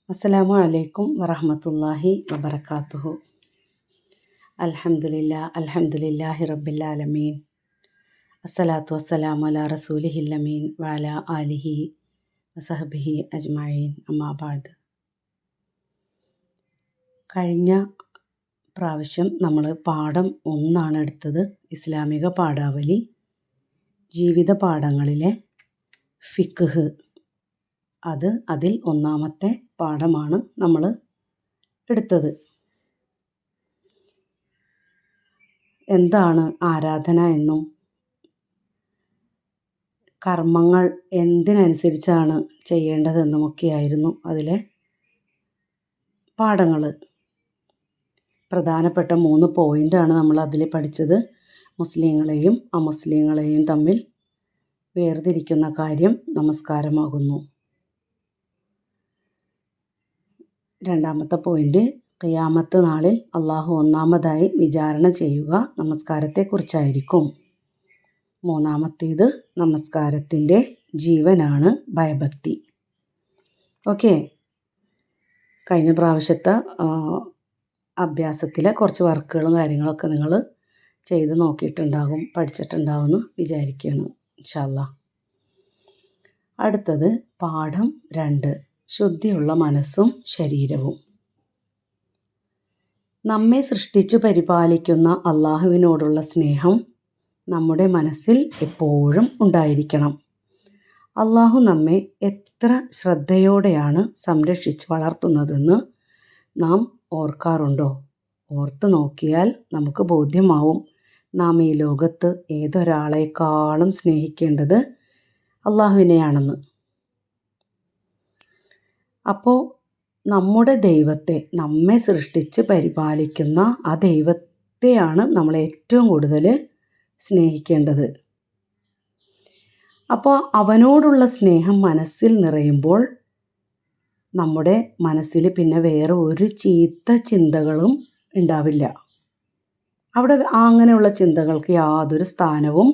അസ്സലാമു അലൈക്കും വറഹ്മത്തുള്ളാഹി വബറകാതുഹു. അൽഹംദുലില്ലാഹി റബ്ബിൽ ആലമീൻ. അസ്സലാത്തു വസ്സലാമു അലാ റസൂലിഹിൽ അമീൻ വഅലാ ആലിഹി വസഹ്ബിഹി അജ്മഈൻ. അമ്മാ ബഅദ്. കഴിഞ്ഞ പ്രാവശ്യം നമ്മൾ പാഠം 1 എടുത്തത്. ഇസ്ലാമിക പാഠാവലി, ജീവിത പാഠങ്ങളിലെ ഫിഖ്ഹ്. അതിൽ 1-ാമത്തെ പാഠമാണ് നമ്മൾ എടുത്തത്. എന്താണ് ആരാധന എന്നും കർമ്മങ്ങൾ എന്തിനനുസരിച്ചാണ് ചെയ്യേണ്ടതെന്നുമൊക്കെയായിരുന്നു അതിലെ പാഠങ്ങൾ. പ്രധാനപ്പെട്ട 3 പോയിൻ്റാണ് നമ്മൾ അതിൽ പഠിച്ചത്. മുസ്ലിങ്ങളെയും അമുസ്ലിങ്ങളെയും തമ്മിൽ വേർതിരിക്കുന്ന കാര്യം നമസ്കാരമാകുന്നു. 2-ാമത്തെ പോയിൻ്റ്, ഖിയാമത്ത് നാളിൽ അള്ളാഹു ഒന്നാമതായി വിചാരണ ചെയ്യുക നമസ്കാരത്തെക്കുറിച്ചായിരിക്കും. 3-ാമത്തേത്, നമസ്കാരത്തിൻ്റെ ജീവനാണ് ഭയഭക്തി. ഓക്കെ. കഴിഞ്ഞ പ്രാവശ്യത്തെ അഭ്യാസത്തിലെ കുറച്ച് വർക്കുകളും കാര്യങ്ങളൊക്കെ നിങ്ങൾ ചെയ്ത് നോക്കിയിട്ടുണ്ടാകും, പഠിച്ചിട്ടുണ്ടാവുമെന്ന് വിചാരിക്കുകയാണ് ഇൻഷാ അല്ലാഹ്. അടുത്തത് പാഠം 2, ശുദ്ധിയുള്ള മനസ്സും ശരീരവും. നമ്മെ സൃഷ്ടിച്ചു പരിപാലിക്കുന്ന അള്ളാഹുവിനോടുള്ള സ്നേഹം നമ്മുടെ മനസ്സിൽ എപ്പോഴും ഉണ്ടായിരിക്കണം. അള്ളാഹു നമ്മെ എത്ര ശ്രദ്ധയോടെയാണ് സംരക്ഷിച്ച് വളർത്തുന്നതെന്ന് നാം ഓർക്കാറുണ്ടോ? ഓർത്ത് നോക്കിയാൽ നമുക്ക് ബോധ്യമാവും നാം ഈ ലോകത്ത് ഏതൊരാളെക്കാളും സ്നേഹിക്കേണ്ടത് അള്ളാഹുവിനെയാണെന്ന്. അപ്പോൾ നമ്മുടെ ദൈവത്തെ, നമ്മെ സൃഷ്ടിച്ച് പരിപാലിക്കുന്ന ആ ദൈവത്തെയാണ് നമ്മൾ ഏറ്റവും കൂടുതൽ സ്നേഹിക്കേണ്ടത്. അപ്പോൾ അവനോടുള്ള സ്നേഹം മനസ്സിൽ നിറയുമ്പോൾ നമ്മുടെ മനസ്സിൽ പിന്നെ വേറെ ഒരു ചീത്ത ചിന്തകളും ഉണ്ടാവില്ല. അവിടെ അങ്ങനെയുള്ള ചിന്തകൾക്ക് യാതൊരു സ്ഥാനവും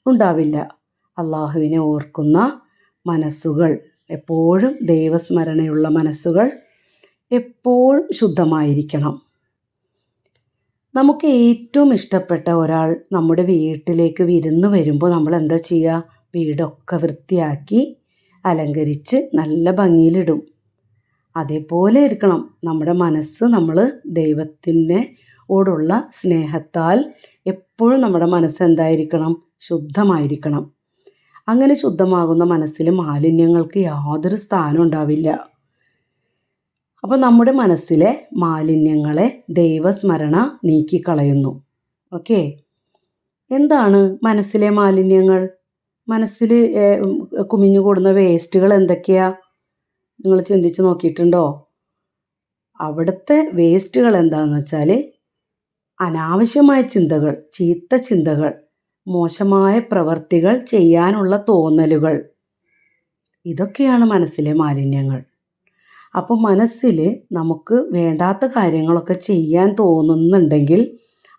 ഉണ്ടാവില്ല. അള്ളാഹുവിനെ ഓർക്കുന്ന മനസ്സുകൾ, എപ്പോഴും ദൈവസ്മരണയുള്ള മനസ്സുകൾ എപ്പോഴും ശുദ്ധമായിരിക്കണം. നമുക്ക് ഏറ്റവും ഇഷ്ടപ്പെട്ട ഒരാൾ നമ്മുടെ വീട്ടിലേക്ക് വിരുന്ന് വരുമ്പോൾ നമ്മൾ എന്താ ചെയ്യുക? വീടൊക്കെ വൃത്തിയാക്കി അലങ്കരിച്ച് നല്ല ഭംഗിയിലിടും. അതേപോലെ ഇരിക്കണം നമ്മുടെ മനസ്സ്. നമ്മൾ ദൈവത്തിനോടുള്ള സ്നേഹത്താൽ എപ്പോഴും നമ്മുടെ മനസ്സ് എന്തായിരിക്കണം? ശുദ്ധമായിരിക്കണം. അങ്ങനെ ശുദ്ധമാകുന്ന മനസ്സിൽ മാലിന്യങ്ങൾക്ക് യാതൊരു സ്ഥാനം ഉണ്ടാവില്ല. അപ്പോൾ നമ്മുടെ മനസ്സിലെ മാലിന്യങ്ങളെ ദൈവസ്മരണ നീക്കിക്കളയുന്നു. ഓക്കെ. എന്താണ് മനസ്സിലെ മാലിന്യങ്ങൾ? മനസ്സിൽ കുമിഞ്ഞുകൂടുന്ന വേസ്റ്റുകൾ എന്തൊക്കെയാ? നിങ്ങൾ ചിന്തിച്ച് നോക്കിയിട്ടുണ്ടോ? അവിടുത്തെ വേസ്റ്റുകൾ എന്താണെന്ന് വെച്ചാൽ അനാവശ്യമായ ചിന്തകൾ, ചീത്ത ചിന്തകൾ, മോശമായ പ്രവർത്തികൾ ചെയ്യാനുള്ള തോന്നലുകൾ, ഇതൊക്കെയാണ് മനസ്സിലെ മാലിന്യങ്ങൾ. അപ്പോൾ മനസ്സിൽ നമുക്ക് വേണ്ടാത്ത കാര്യങ്ങളൊക്കെ ചെയ്യാൻ തോന്നുന്നുണ്ടെങ്കിൽ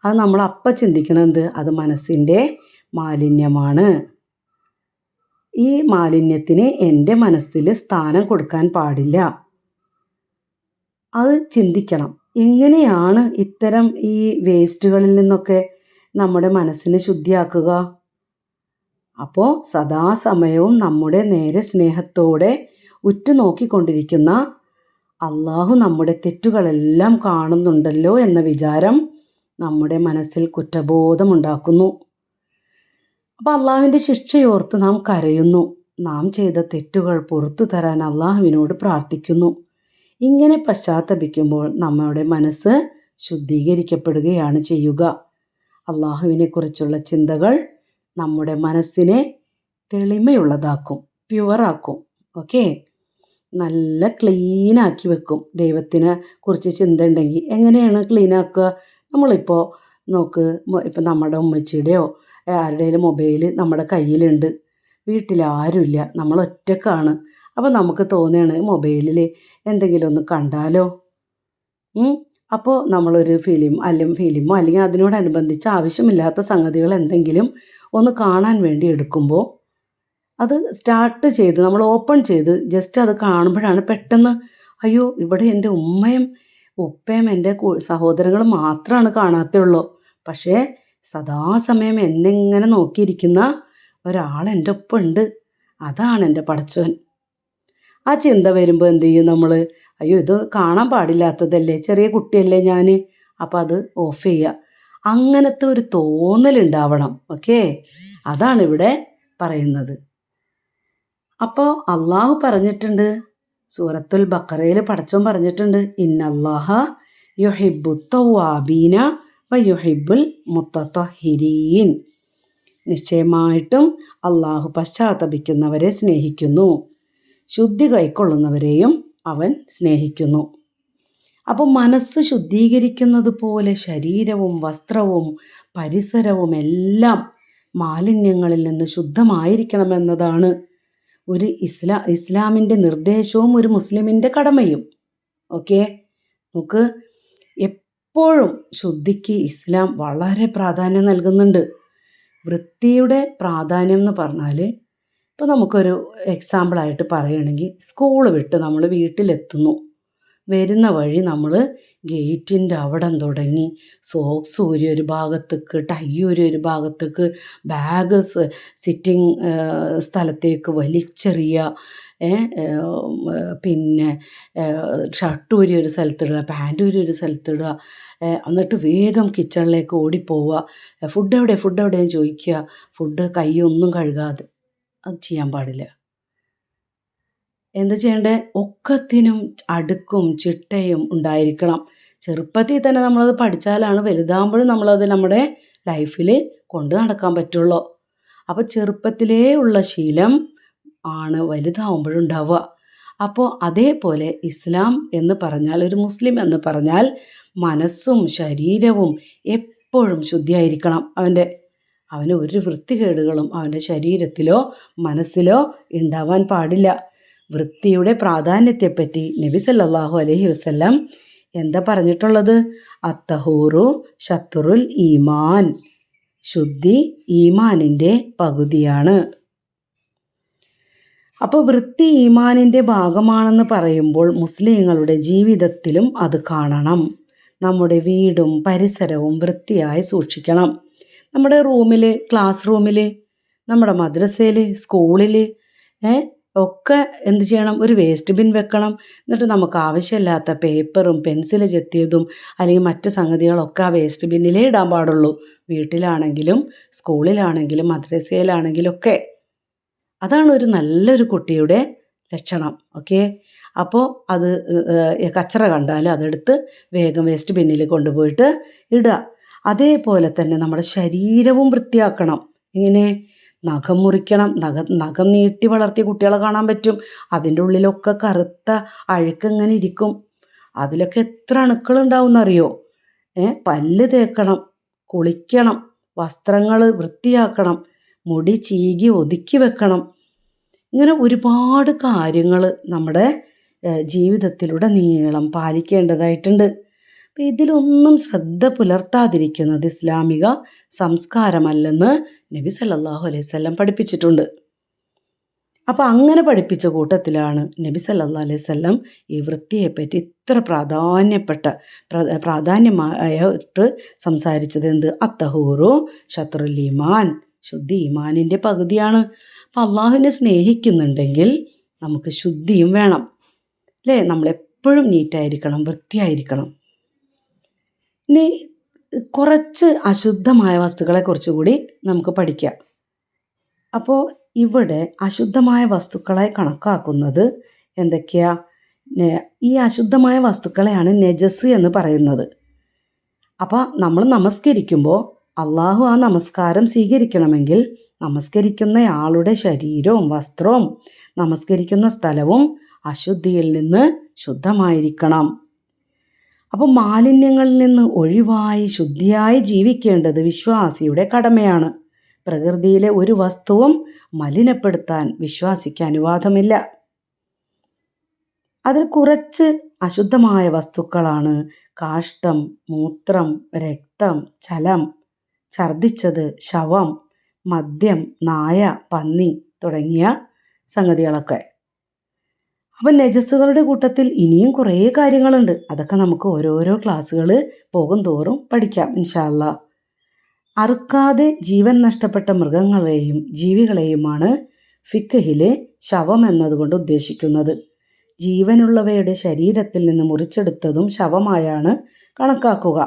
അത് നമ്മൾ അപ്പം ചിന്തിക്കണത് അത് മനസ്സിൻ്റെ മാലിന്യമാണ്. ഈ മാലിന്യത്തിന് എൻ്റെ മനസ്സിൽ സ്ഥാനം കൊടുക്കാൻ പാടില്ല. അത് ചിന്തിക്കണം. എങ്ങനെയാണ് ഇത്തരം ഈ വേസ്റ്റുകളിൽ നിന്നൊക്കെ നമ്മുടെ മനസ്സിനെ ശുദ്ധിയാക്കുക? അപ്പോൾ സദാസമയവും നമ്മുടെ നേരെ സ്നേഹത്തോടെ ഉറ്റുനോക്കിക്കൊണ്ടിരിക്കുന്ന അള്ളാഹു നമ്മുടെ തെറ്റുകളെല്ലാം കാണുന്നുണ്ടല്ലോ എന്ന വിചാരം നമ്മുടെ മനസ്സിൽ കുറ്റബോധമുണ്ടാക്കുന്നു. അപ്പോൾ അള്ളാഹുവിൻ്റെ ശിക്ഷയോർത്ത് നാം കരയുന്നു. നാം ചെയ്ത തെറ്റുകൾ പുറത്തു തരാൻ അള്ളാഹുവിനോട് പ്രാർത്ഥിക്കുന്നു. ഇങ്ങനെ പശ്ചാത്തപിക്കുമ്പോൾ നമ്മുടെ മനസ്സ് ശുദ്ധീകരിക്കപ്പെടുകയാണ് ചെയ്യുക. അള്ളാഹുവിനെക്കുറിച്ചുള്ള ചിന്തകൾ നമ്മുടെ മനസ്സിനെ തെളിമയുള്ളതാക്കും, പ്യുവറാക്കും. ഓക്കെ. നല്ല ക്ലീനാക്കി വെക്കും. ദൈവത്തിനെ കുറിച്ച് ചിന്ത ഉണ്ടെങ്കിൽ എങ്ങനെയാണ് ക്ലീനാക്കുക? നമ്മളിപ്പോൾ നോക്ക്, ഇപ്പം നമ്മുടെ ഉമ്മച്ചിയുടെയോ ആരുടെയും മൊബൈൽ നമ്മുടെ കയ്യിലുണ്ട്, വീട്ടിലാരുമില്ല, നമ്മൾ ഒറ്റക്കാണ്. അപ്പോൾ നമുക്ക് തോന്നുകയാണ് മൊബൈലിൽ എന്തെങ്കിലും ഒന്ന് കണ്ടാലോ. അപ്പോൾ നമ്മളൊരു ഫിലിമോ അല്ലെങ്കിൽ അതിനോടനുബന്ധിച്ച് ആവശ്യമില്ലാത്ത സംഗതികൾ എന്തെങ്കിലും ഒന്ന് കാണാൻ വേണ്ടി എടുക്കുമ്പോൾ അത് സ്റ്റാർട്ട് ചെയ്ത് നമ്മൾ ഓപ്പൺ ചെയ്ത് ജസ്റ്റ് അത് കാണുമ്പോഴാണ് പെട്ടെന്ന് അയ്യോ ഇവിടെ എൻ്റെ ഉമ്മയും ഉപ്പയും എൻ്റെ സഹോദരങ്ങളും മാത്രമാണ് കാണാത്തുള്ളൂ. പക്ഷേ സദാസമയം എന്നെ ഇങ്ങനെ നോക്കിയിരിക്കുന്ന ഒരാൾ എൻ്റെ ഒപ്പം ഉണ്ട്. അതാണ് എൻ്റെ പടച്ചോൻ. ആ ചിന്ത വരുമ്പോൾ എന്ത് ചെയ്യും നമ്മൾ? അയ്യോ ഇത് കാണാൻ പാടില്ലാത്തതല്ലേ, ചെറിയ കുട്ടിയല്ലേ ഞാൻ, അപ്പോൾ അത് ഓഫ് ചെയ്യുക. അങ്ങനത്തെ ഒരു തോന്നലുണ്ടാവണം. ഓക്കെ, അതാണ് ഇവിടെ പറയുന്നത്. അപ്പോൾ അള്ളാഹു പറഞ്ഞിട്ടുണ്ട്, സൂറത്തുൽ ബഖറയിൽ പടച്ചോൻ പറഞ്ഞിട്ടുണ്ട്, ഇന്നല്ലാഹ യുഹിബ്ബു തവ്വാബീന വ യുഹിബ്ബുൽ മുത്തത്വഹിരീൻ. നിശ്ചയമായിട്ടും അള്ളാഹു പശ്ചാത്തപിക്കുന്നവരെ സ്നേഹിക്കുന്നു, ശുദ്ധി കൈക്കൊള്ളുന്നവരെയും അവൻ സ്നേഹിക്കുന്നു. അപ്പോൾ മനസ്സ് ശുദ്ധീകരിക്കുന്നത് പോലെ ശരീരവും വസ്ത്രവും പരിസരവും എല്ലാം മാലിന്യങ്ങളിൽ നിന്ന് ശുദ്ധമായിരിക്കണമെന്നതാണ് ഒരു ഇസ്ലാമിൻ്റെ നിർദ്ദേശവും ഒരു മുസ്ലിമിൻ്റെ കടമയും. ഓക്കെ, നമുക്ക് എപ്പോഴും ശുദ്ധിക്ക് ഇസ്ലാം വളരെ പ്രാധാന്യം നൽകുന്നുണ്ട്. വൃത്തിയുടെ പ്രാധാന്യം എന്ന് പറഞ്ഞാൽ, ഇപ്പോൾ നമുക്കൊരു എക്സാമ്പിളായിട്ട് പറയുകയാണെങ്കിൽ, സ്കൂൾ വിട്ട് നമ്മൾ വീട്ടിലെത്തുന്നു, വരുന്ന വഴി നമ്മൾ ഗേറ്റിൻ്റെ അവിടം തുടങ്ങി സോക്സ് ഊരി ഒരു ഭാഗത്തേക്ക്, ടൈ ഊരി ഒരു ഭാഗത്തേക്ക്, ബാഗ് സിറ്റിംഗ് സ്ഥലത്തേക്ക് വലിച്ചെറിയുക, പിന്നെ ഷർട്ട് ഊരി ഒരു സ്ഥലത്തിടുക, പാൻറ് ഊരി ഒരു സ്ഥലത്തിടുക, എന്നിട്ട് വേഗം കിച്ചണിലേക്ക് ഓടിപ്പോവുക, ഫുഡ് എവിടെയെന്ന് ചോദിക്കുക, ഫുഡ് കൈയൊന്നും കഴുകാതെ. അത് ചെയ്യാൻ പാടില്ല. എന്താ ചെയ്യേണ്ടത്? ഒക്കത്തിനും അടുക്കും ചിട്ടയും ഉണ്ടായിരിക്കണം. ചെറുപ്പത്തിൽ തന്നെ നമ്മളത് പഠിച്ചാലാണ് വലുതാകുമ്പോഴും നമ്മളത് നമ്മുടെ ലൈഫിൽ കൊണ്ട് നടക്കാൻ പറ്റുള്ളൂ. അപ്പോൾ ചെറുപ്പത്തിലേ ഉള്ള ശീലം ആണ് വലുതാവുമ്പോഴും ഉണ്ടാവുക. അപ്പോൾ അതേപോലെ ഇസ്ലാം എന്ന് പറഞ്ഞാൽ, ഒരു മുസ്ലിം എന്ന് പറഞ്ഞാൽ മനസ്സും ശരീരവും എപ്പോഴും ശുദ്ധിയായിരിക്കണം. അവന് ഒരു വൃത്തികേടുകളും അവൻ്റെ ശരീരത്തിലോ മനസ്സിലോ ഉണ്ടാവാൻ പാടില്ല. വൃത്തിയുടെ പ്രാധാന്യത്തെപ്പറ്റി നബി സല്ലല്ലാഹു അലൈഹി വസല്ലം എന്താ പറഞ്ഞിട്ടുള്ളത്? അത്തഹൂറു ശത്രുൽ ഈമാൻ. ശുദ്ധി ഈമാനിൻ്റെ പകുതിയാണ്. അപ്പോൾ വൃത്തി ഈമാനിൻ്റെ ഭാഗമാണെന്ന് പറയുമ്പോൾ മുസ്ലിങ്ങളുടെ ജീവിതത്തിലും അത് കാണണം. നമ്മുടെ വീടും പരിസരവും വൃത്തിയായി സൂക്ഷിക്കണം. നമ്മുടെ റൂമിൽ, ക്ലാസ് റൂമിൽ, നമ്മുടെ മദ്രസയിൽ, സ്കൂളിൽ ഒക്കെ എന്ത് ചെയ്യണം? ഒരു വേസ്റ്റ് ബിൻ വെക്കണം. എന്നിട്ട് നമുക്ക് ആവശ്യമില്ലാത്ത പേപ്പറും പെൻസിൽ ചെത്തിയതും അല്ലെങ്കിൽ മറ്റ് സംഗതികളൊക്കെ ആ വേസ്റ്റ് ബിന്നിലേ ഇടാൻ പാടുള്ളൂ. വീട്ടിലാണെങ്കിലും സ്കൂളിലാണെങ്കിലും മദ്രസയിലാണെങ്കിലും ഒക്കെ. അതാണ് ഒരു നല്ലൊരു കുട്ടിയുടെ ലക്ഷണം. ഓക്കെ, അപ്പോൾ അത് കച്ചറ കണ്ടാൽ അതെടുത്ത് വേഗം വേസ്റ്റ് ബിന്നിൽ കൊണ്ടുപോയിട്ട് ഇടുക. അതേപോലെ തന്നെ നമ്മുടെ ശരീരവും വൃത്തിയാക്കണം. ഇങ്ങനെ നഖം മുറിക്കണം. നഖം നീട്ടി വളർത്തിയ കുട്ടികളെ കാണാൻ പറ്റും. അതിൻ്റെ ഉള്ളിലൊക്കെ കറുത്ത അഴുക്ക് ഇങ്ങനെ ഇരിക്കും. അതിലൊക്കെ എത്ര അണുക്കളുണ്ടാവും എന്നറിയോ? പല്ല് തേക്കണം, കുളിക്കണം, വസ്ത്രങ്ങൾ വൃത്തിയാക്കണം, മുടി ചീകി ഒതുക്കി വെക്കണം. ഇങ്ങനെ ഒരുപാട് കാര്യങ്ങൾ നമ്മുടെ ജീവിതത്തിലുടനീളം പാലിക്കേണ്ടതായിട്ടുണ്ട്. അപ്പം ഇതിലൊന്നും ശ്രദ്ധ പുലർത്താതിരിക്കുന്നത് ഇസ്ലാമിക സംസ്കാരമല്ലെന്ന് നബി സല്ലല്ലാഹു അലൈഹി വസല്ലം പഠിപ്പിച്ചിട്ടുണ്ട്. അപ്പോൾ അങ്ങനെ പഠിപ്പിച്ച കൂട്ടത്തിലാണ് നബി സല്ലല്ലാഹു അലൈഹി വസല്ലം ഈ വൃത്തിയെപ്പറ്റി ഇത്ര പ്രാധാന്യമായിട്ട് സംസാരിച്ചത്. എന്ത്? അത്തഹൂറു ഷത്രുൽ ഈമാൻ. ശുദ്ധി ഈമാനിൻ്റെ പകുതിയാണ്. അപ്പം അള്ളാഹുവിനെ സ്നേഹിക്കുന്നുണ്ടെങ്കിൽ നമുക്ക് ശുദ്ധിയും വേണം, അല്ലേ? നമ്മളെപ്പോഴും നീറ്റായിരിക്കണം, വൃത്തിയായിരിക്കണം. ഇനി കുറച്ച് അശുദ്ധമായ വസ്തുക്കളെക്കുറിച്ച് കൂടി നമുക്ക് പഠിക്കാം. അപ്പോൾ ഇവിടെ അശുദ്ധമായ വസ്തുക്കളെ കണക്കാക്കുന്നത് എന്തൊക്കെയാ? ഈ അശുദ്ധമായ വസ്തുക്കളെയാണ് നജസ് എന്ന് പറയുന്നത്. അപ്പോൾ നമ്മൾ നമസ്കരിക്കുമ്പോൾ അള്ളാഹു ആ നമസ്കാരം സ്വീകരിക്കണമെങ്കിൽ നമസ്കരിക്കുന്നയാളുടെ ശരീരവും വസ്ത്രവും നമസ്കരിക്കുന്ന സ്ഥലവും അശുദ്ധിയിൽ നിന്ന് ശുദ്ധമായിരിക്കണം. അപ്പോൾ മാലിന്യങ്ങളിൽ നിന്ന് ഒഴിവായി ശുദ്ധിയായി ജീവിക്കേണ്ടത് വിശ്വാസിയുടെ കടമയാണ്. പ്രകൃതിയിലെ ഒരു വസ്തുവും മലിനപ്പെടുത്താൻ വിശ്വാസിക്ക് അനുവാദമില്ല. അതിൽ കുറച്ച് അശുദ്ധമായ വസ്തുക്കളാണ് കാഷ്ടം, മൂത്രം, രക്തം, ചലം, ഛർദ്ദിച്ചത്, ശവം, മദ്യം, നായ, പന്നി തുടങ്ങിയ സംഗതികളൊക്കെ. അപ്പം നജസ്സുകളുടെ കൂട്ടത്തിൽ ഇനിയും കുറേ കാര്യങ്ങളുണ്ട്. അതൊക്കെ നമുക്ക് ഓരോരോ ക്ലാസ്സുകൾ പോകും തോറും പഠിക്കാം ഇൻഷാ അല്ലാ. അറുക്കാതെ ജീവൻ നഷ്ടപ്പെട്ട മൃഗങ്ങളെയും ജീവികളെയുമാണ് ഫിഖ്ഹിലെ ശവം എന്നതുകൊണ്ട് ഉദ്ദേശിക്കുന്നത്. ജീവനുള്ളവയുടെ ശരീരത്തിൽ നിന്ന് മുറിച്ചെടുത്തതും ശവമായാണ് കണക്കാക്കുക.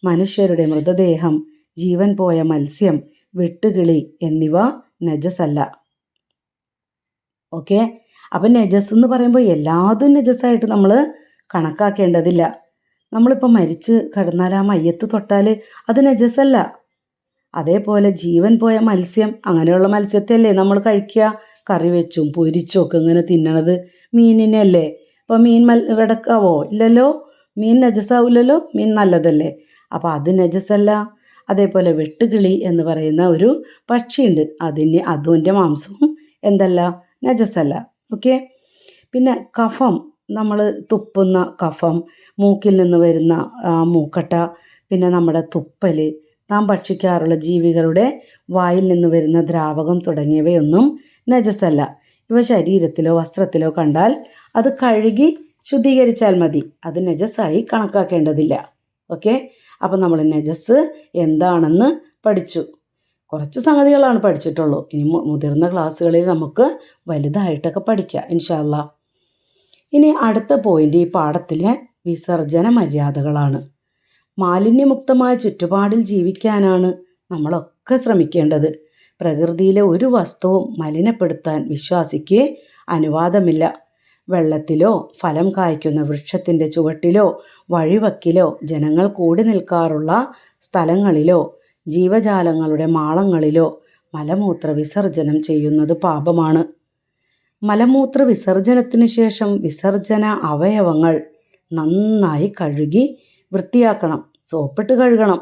മനുഷ്യരുടെ മൃതദേഹം, ജീവൻ പോയ മത്സ്യം, വെട്ടുകിളി എന്നിവ നജസല്ല. ഓക്കെ. അപ്പം നജസ് എന്ന് പറയുമ്പോൾ എല്ലാതും നജസ്സായിട്ട് നമ്മൾ കണക്കാക്കേണ്ടതില്ല. നമ്മളിപ്പോൾ മരിച്ച് കിടന്നാൽ ആ മയ്യത്ത് തൊട്ടാൽ അത് നജസല്ല. അതേപോലെ ജീവൻ പോയ മത്സ്യം, അങ്ങനെയുള്ള മത്സ്യത്തെയല്ലേ നമ്മൾ കഴിക്കുക, കറി വെച്ചും പൊരിച്ചും ഒക്കെ ഇങ്ങനെ തിന്നണത്. മീനിനല്ലേ? അപ്പോൾ മീൻ കിടക്കാവോ? ഇല്ലല്ലോ. മീൻ നജസാവില്ലല്ലോ. മീൻ നല്ലതല്ലേ? അപ്പോൾ അത് നജസല്ല. അതേപോലെ വെട്ടുകിളി എന്ന് പറയുന്ന ഒരു പക്ഷിയുണ്ട്, അതിൻ്റെ മാംസവും എന്തല്ല, നജസല്ല. ഓക്കെ. പിന്നെ കഫം, നമ്മൾ തുപ്പുന്ന കഫം, മൂക്കിൽ നിന്ന് വരുന്ന മൂക്കട്ട, പിന്നെ നമ്മുടെ തുപ്പൽ, നാം ഭക്ഷിക്കാറുള്ള ജീവികളുടെ വായിൽ നിന്ന് വരുന്ന ദ്രാവകം തുടങ്ങിയവയൊന്നും നജസല്ല. ഇവ ശരീരത്തിലോ വസ്ത്രത്തിലോ കണ്ടാൽ അത് കഴുകി ശുദ്ധീകരിച്ചാൽ മതി. അത് നജസായി കണക്കാക്കേണ്ടതില്ല. ഓക്കെ. അപ്പം നമ്മൾ നജസ് എന്താണെന്ന് പഠിച്ചു. കുറച്ച് സംഗതികളാണ് പഠിച്ചിട്ടുള്ളൂ. ഇനി മുതിർന്ന ക്ലാസ്സുകളിൽ നമുക്ക് വലുതായിട്ടൊക്കെ പഠിക്കാം ഇൻഷാ അല്ലാ. ഇനി അടുത്ത പോയിന്റ് ഈ പാഠത്തിലെ വിസർജന മര്യാദകളാണ്. മാലിന്യമുക്തമായ ചുറ്റുപാടിൽ ജീവിക്കാനാണ് നമ്മളൊക്കെ ശ്രമിക്കേണ്ടത്. പ്രകൃതിയിലെ ഒരു വസ്തുവും മലിനപ്പെടുത്താൻ വിശ്വാസിക്ക് അനുവാദമില്ല. വെള്ളത്തിലോ ഫലം കായ്ക്കുന്ന വൃക്ഷത്തിൻ്റെ ചുവട്ടിലോ വഴിവക്കിലോ ജനങ്ങൾ കൂടി നിൽക്കാറുള്ള സ്ഥലങ്ങളിലോ ജീവജാലങ്ങളുടെ മാളങ്ങളിലോ മലമൂത്ര വിസർജനം ചെയ്യുന്നത് പാപമാണ്. മലമൂത്ര വിസർജനത്തിന് ശേഷം വിസർജന അവയവങ്ങൾ നന്നായി കഴുകി വൃത്തിയാക്കണം. സോപ്പിട്ട് കഴുകണം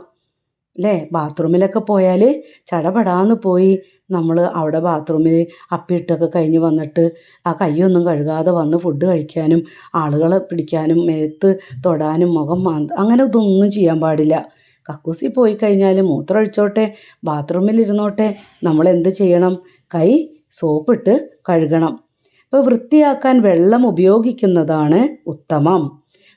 അല്ലേ? ബാത്റൂമിലൊക്കെ പോയാൽ ചടപടാന്ന് പോയി നമ്മൾ അവിടെ ബാത്റൂമിൽ അപ്പിയിട്ടൊക്കെ കഴിഞ്ഞ് വന്നിട്ട് ആ കൈയൊന്നും കഴുകാതെ വന്ന് ഫുഡ് കഴിക്കാനും ആളുകളെ പിടിക്കാനും മേത്ത് തൊടാനും മുഖം അങ്ങനെ ഇതൊന്നും ചെയ്യാൻ പാടില്ല. കക്കൂസി പോയി കഴിഞ്ഞാൽ മൂത്രമൊഴിച്ചോട്ടെ, ബാത്റൂമിലിരുന്നോട്ടെ, നമ്മൾ എന്ത് ചെയ്യണം? കൈ സോപ്പിട്ട് കഴുകണം. ഇപ്പോൾ വൃത്തിയാക്കാൻ വെള്ളം ഉപയോഗിക്കുന്നതാണ് ഉത്തമം.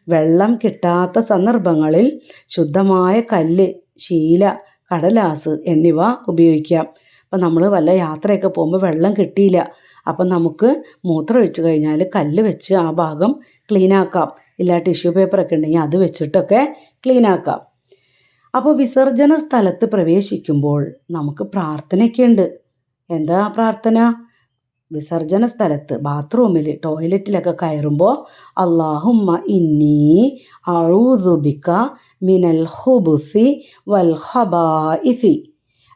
വെള്ളം കിട്ടാത്ത സന്ദർഭങ്ങളിൽ ശുദ്ധമായ കല്ല്, ശീല, കടലാസ് എന്നിവ ഉപയോഗിക്കാം. അപ്പം നമ്മൾ വല്ല യാത്രയൊക്കെ പോകുമ്പോൾ വെള്ളം കിട്ടിയില്ല, അപ്പം നമുക്ക് മൂത്രം ഒഴിച്ച് കഴിഞ്ഞാൽ കല്ല് വെച്ച് ആ ഭാഗം ക്ലീനാക്കാം. ഇല്ല ടിഷ്യൂ പേപ്പറൊക്കെ ഉണ്ടെങ്കിൽ അത് വെച്ചിട്ടൊക്കെ ക്ലീനാക്കാം. അപ്പോൾ വിസർജന സ്ഥലത്ത് പ്രവേശിക്കുമ്പോൾ നമുക്ക് പ്രാർത്ഥനയൊക്കെ ഉണ്ട്. എന്താ പ്രാർത്ഥന? വിസർജന സ്ഥലത്ത് ബാത്റൂമിൽ ടോയ്ലറ്റിലൊക്കെ കയറുമ്പോൾ അല്ലാഹുമ്മ ഇന്നി അഊദു ബിക മിനൽ ഖുബുസി വൽ ഖബാഇസി.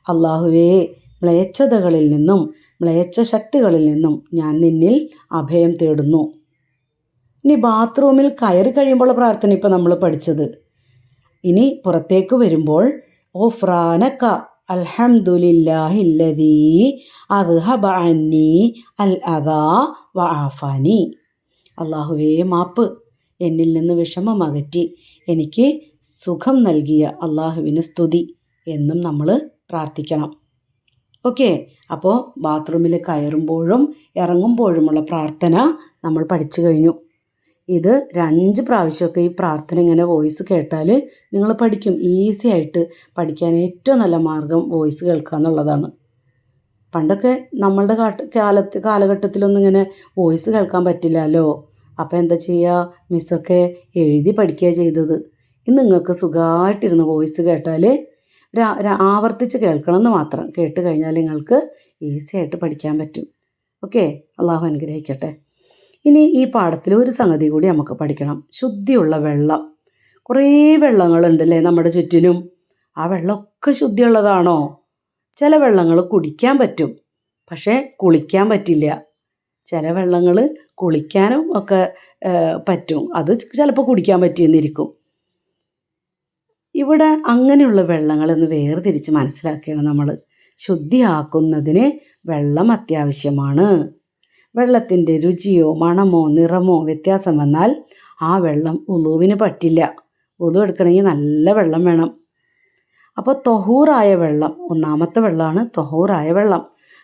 അല്ലാഹുവേ, മ്ലേച്ഛതകളിൽ നിന്നും മ്ലേച്ഛ ശക്തികളിൽ നിന്നും ഞാൻ നിന്നിൽ അഭയം തേടുന്നു. ഇനി ബാത്റൂമിൽ കയറി കഴിയുമ്പോൾ പ്രാർത്ഥന ഇപ്പോൾ നമ്മൾ പഠിച്ചത്. ഇനി പുറത്തേക്ക് വരുമ്പോൾ ഗുഫ്രാനക അൽഹംദുലില്ലാഹില്ലദീ അദ്ഹബ അന്നി അൽ അദാ വഅഫാനി. അല്ലാഹുവേ മാപ്പ്, എന്നിൽ നിന്ന് വിഷമം അകറ്റി എനിക്ക് സുഖം നൽകിയ അല്ലാഹുവിന് സ്തുതി എന്നും നമ്മൾ പ്രാർത്ഥിക്കണം. ഓക്കെ. അപ്പോൾ ബാത്റൂമിൽ കയറുമ്പോഴും ഇറങ്ങുമ്പോഴുമുള്ള പ്രാർത്ഥന നമ്മൾ പഠിച്ചു കഴിഞ്ഞു. ഇത് 5 പ്രാവശ്യമൊക്കെ ഈ പ്രാർത്ഥന ഇങ്ങനെ വോയിസ് കേട്ടാൽ നിങ്ങൾ പഠിക്കും. ഈസി ആയിട്ട് പഠിക്കാൻ ഏറ്റവും നല്ല മാർഗം വോയിസ് കേൾക്കുക എന്നുള്ളതാണ്. പണ്ടൊക്കെ നമ്മളുടെ കാലഘട്ടത്തിലൊന്നും ഇങ്ങനെ വോയിസ് കേൾക്കാൻ പറ്റില്ലല്ലോ. അപ്പോൾ എന്താ ചെയ്യുക? മിസ്സൊക്കെ എഴുതി പഠിക്കുക ചെയ്തത്. ഇന്ന് നിങ്ങൾക്ക് സുഖമായിട്ടിരുന്ന് വോയിസ് കേട്ടാൽ ആവർത്തിച്ച് കേൾക്കണമെന്ന് മാത്രം. കേട്ട് കഴിഞ്ഞാൽ നിങ്ങൾക്ക് ഈസി ആയിട്ട് പഠിക്കാൻ പറ്റും. ഓക്കെ. അള്ളാഹു അനുഗ്രഹിക്കട്ടെ. ഇനി ഈ പാഠത്തിൽ ഒരു സംഗതി കൂടി നമുക്ക് പഠിക്കണം. ശുദ്ധിയുള്ള വെള്ളം. കുറേ വെള്ളങ്ങളുണ്ടല്ലേ നമ്മുടെ ചുറ്റിനും. ആ വെള്ളമൊക്കെ ശുദ്ധിയുള്ളതാണോ? ചില വെള്ളങ്ങൾ കുടിക്കാൻ പറ്റും, പക്ഷേ കുളിക്കാൻ പറ്റില്ല. ചില വെള്ളങ്ങൾ കുളിക്കാനും ഒക്കെ പറ്റും, അത് ചിലപ്പോൾ കുടിക്കാൻ പറ്റിയെന്നിരിക്കും. ഇവിടെ അങ്ങനെയുള്ള വെള്ളങ്ങളൊന്ന് വേർതിരിച്ച് മനസ്സിലാക്കുകയാണ് നമ്മൾ. ശുദ്ധിയാക്കുന്നതിന് വെള്ളം അത്യാവശ്യമാണ്. വെള്ളത്തിൻ്റെ രുചിയോ മണമോ നിറമോ വ്യത്യാസം വന്നാൽ ആ വെള്ളം ഉളുവിന് പറ്റില്ല. ഉളു എടുക്കണമെങ്കിൽ നല്ല വെള്ളം വേണം. അപ്പോൾ തൊഹൂറായ വെള്ളം, ഒന്നാമത്തെ വെള്ളമാണ് തൊഹൂറായ വെള്ളം.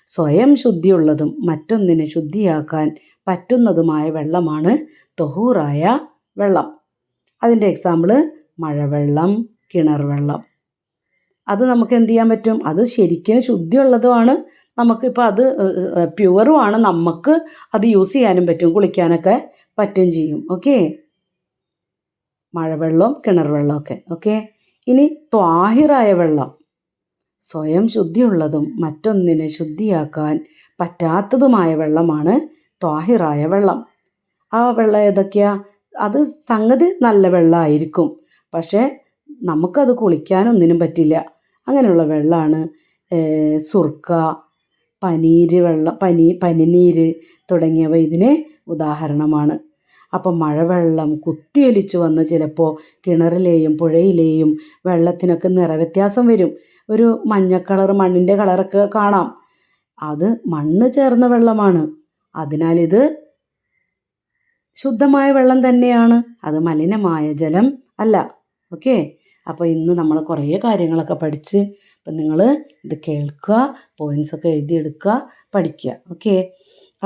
സ്വയം ശുദ്ധിയുള്ളതും മറ്റൊന്നിനെ ശുദ്ധിയാക്കാൻ പറ്റുന്നതുമായ വെള്ളമാണ് തൊഹൂറായ വെള്ളം. അതിൻ്റെ എക്സാമ്പിള് മഴവെള്ളം, കിണർ വെള്ളം. അത് നമുക്ക് എന്ത് ചെയ്യാൻ പറ്റും? അത് ശരിക്കും ശുദ്ധിയുള്ളതുമാണ്. നമുക്കിപ്പോൾ അത് പ്യുവറുമാണ്. നമുക്ക് അത് യൂസ് ചെയ്യാനും പറ്റും, കുളിക്കാനൊക്കെ പറ്റും ചെയ്യും. ഓക്കെ, മഴവെള്ളവും കിണർ വെള്ളമൊക്കെ. ഓക്കെ, ഇനി ത്വാഹിറായ വെള്ളം, സ്വയം ശുദ്ധിയുള്ളതും മറ്റൊന്നിനെ ശുദ്ധിയാക്കാൻ പറ്റാത്തതുമായ വെള്ളമാണ് ത്വാഹിറായ വെള്ളം. ആ വെള്ളം ഏതൊക്കെയാ? അത് സംഗതി നല്ല വെള്ളമായിരിക്കും, പക്ഷേ നമുക്കത് കുളിക്കാനൊന്നിനും പറ്റില്ല. അങ്ങനെയുള്ള വെള്ളമാണ് സുർക്ക, പനിനീര് തുടങ്ങിയവ ഇതിന് ഉദാഹരണമാണ്. അപ്പം മഴവെള്ളം കുത്തിയൊലിച്ചു വന്ന് ചിലപ്പോൾ കിണറിലെയും പുഴയിലെയും വെള്ളത്തിനൊക്കെ നിറവ്യത്യാസം വരും. ഒരു മഞ്ഞ കളർ, മണ്ണിൻ്റെ കളറൊക്കെ കാണാം. അത് മണ്ണ് ചേർന്ന വെള്ളമാണ്. അതിനാൽ ഇത് ശുദ്ധമായ വെള്ളം തന്നെയാണ്, അത് മലിനമായ ജലം അല്ല. ഓക്കെ, അപ്പോൾ ഇന്ന് നമ്മൾ കുറേ കാര്യങ്ങളൊക്കെ പഠിച്ച്. അപ്പം നിങ്ങൾ ഇത് കേൾക്കുക, പോയിൻറ്റ്സൊക്കെ എഴുതിയെടുക്കുക, പഠിക്കുക. ഓക്കെ,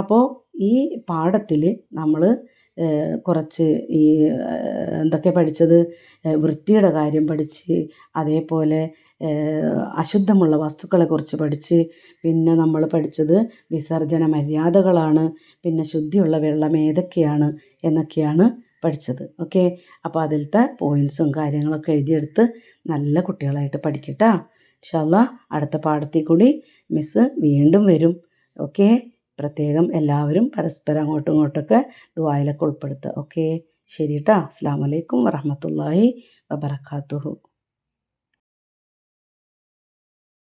അപ്പോൾ ഈ പാഠത്തിൽ നമ്മൾ കുറച്ച് എന്തൊക്കെ പഠിച്ചത്? വൃത്തിയുടെ കാര്യം പഠിച്ച്, അതേപോലെ അശുദ്ധമുള്ള വസ്തുക്കളെക്കുറിച്ച് പഠിച്ച്, പിന്നെ നമ്മൾ പഠിച്ചത് വിസർജന മര്യാദകളാണ്, പിന്നെ ശുദ്ധിയുള്ള വെള്ളം ഏതൊക്കെയാണ് എന്നൊക്കെയാണ് പഠിച്ചത്. ഓക്കെ, അപ്പോൾ അതിലത്തെ പോയിൻറ്റ്സും കാര്യങ്ങളൊക്കെ എഴുതിയെടുത്ത് നല്ല കുട്ടികളായിട്ട് പഠിക്കട്ടോ. ഇൻഷാ അല്ലാഹ് അടുത്ത പാഠത്തിൽ കൂടി മിസ്സ് വീണ്ടും വരും. ഓക്കെ, പ്രത്യേകം എല്ലാവരും പരസ്പരം അങ്ങോട്ടും ഇങ്ങോട്ടൊക്കെ ദുആയിലൊക്കെ ഉൾപ്പെടുത്തുക. ഓക്കെ, ശരി കേട്ടോ. അസ്സലാമു അലൈക്കും വറഹ്മത്തുള്ളാഹി വബറകാതുഹു.